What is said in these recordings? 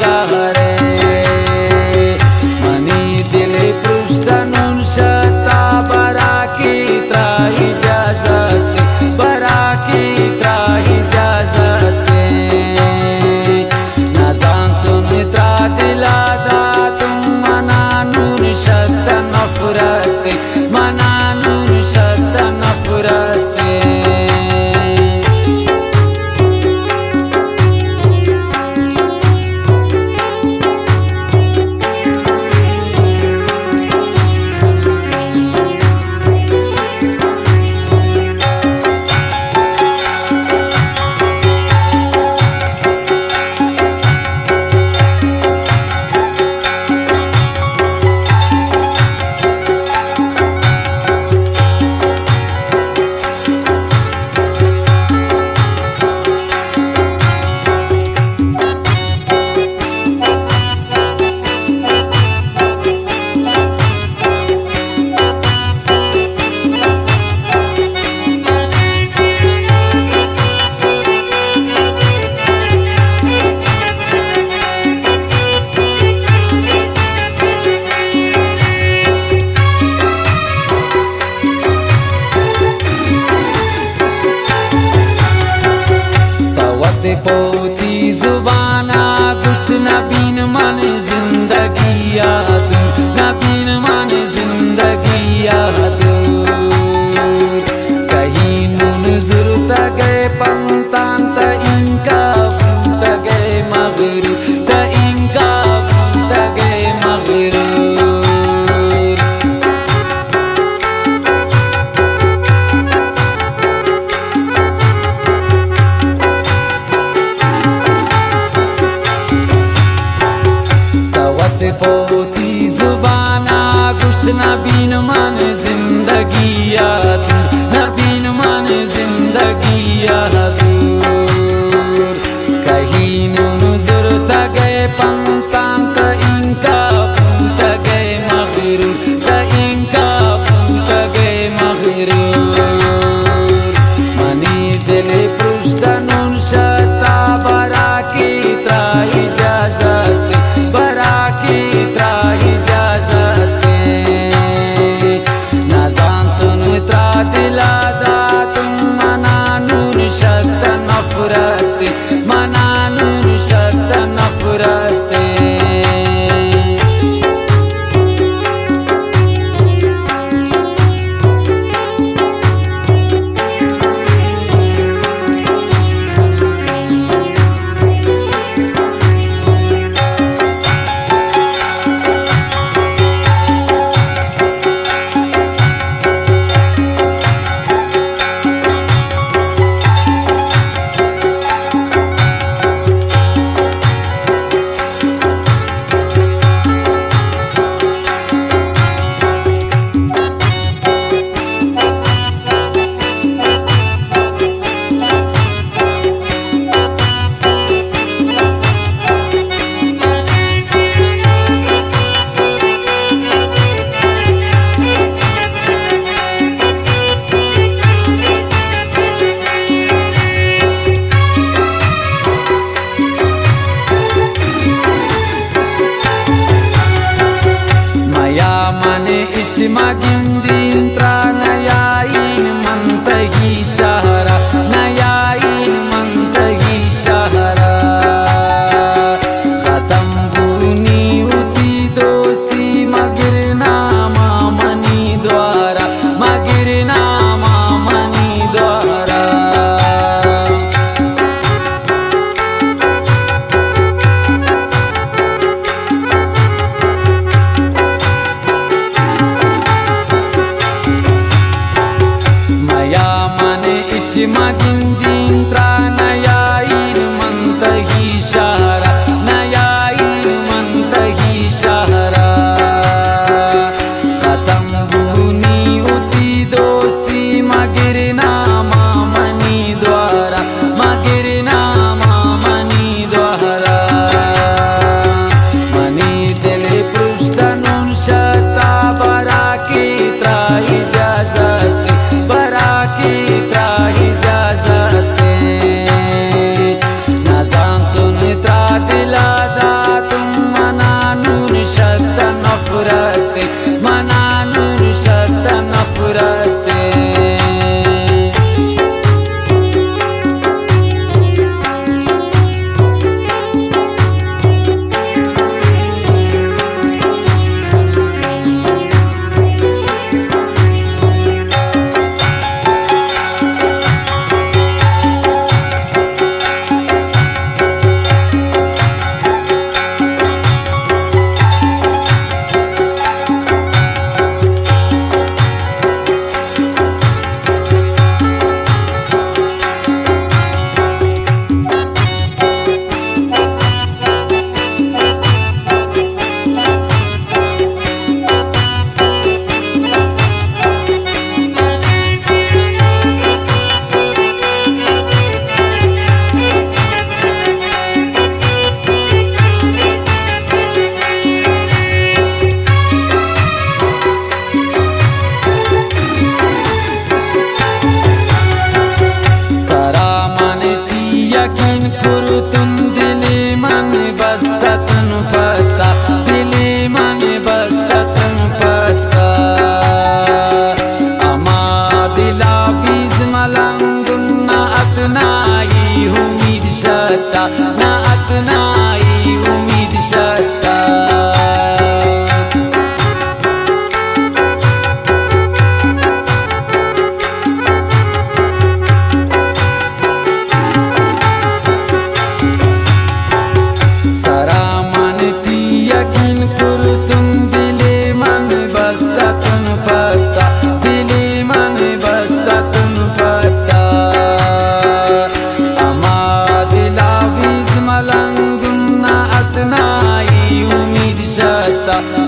का रे मनी दिले पृष्ठ नून शता बरा की त्राही जाजते बरा की त्राही जाजते ना सांतुन त्रा दिला दा तुम मना नून शत नफरते मना नून शत नफरते पोती जुबाना गुश्त नबीन मन जिंदगी याद नबीन मन जिंदगी याद कहीं नून जुरत गए पंतांत इनका फूट गए मगरू त इनका फूट गए मगरू पोती जुबाना गुश्त नबीन मन जिंदगी याद नबीन मन जिंदगी याद कहीं नून जुरत गए पंतांत इनका फूट गए मगरू त इनका फूट गए मगरू मनी दिले पृष्ठ नून शता बरा की त्राही जाजते बरा की त्राही जाजते ना सांतुन त्रा दिला दा तुम मना नून शत नफरते मना नून शत नफरते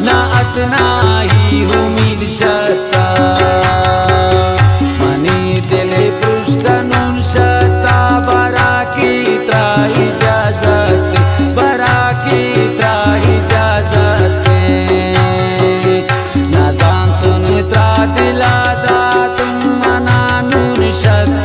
ना अतनाही उम्मीद शता मनी दिले पृष्ठ नून शता बरा की त्राही जाजते बरा की त्राही जाजते ना जानतून त्रा दिला दातुम मना नून शता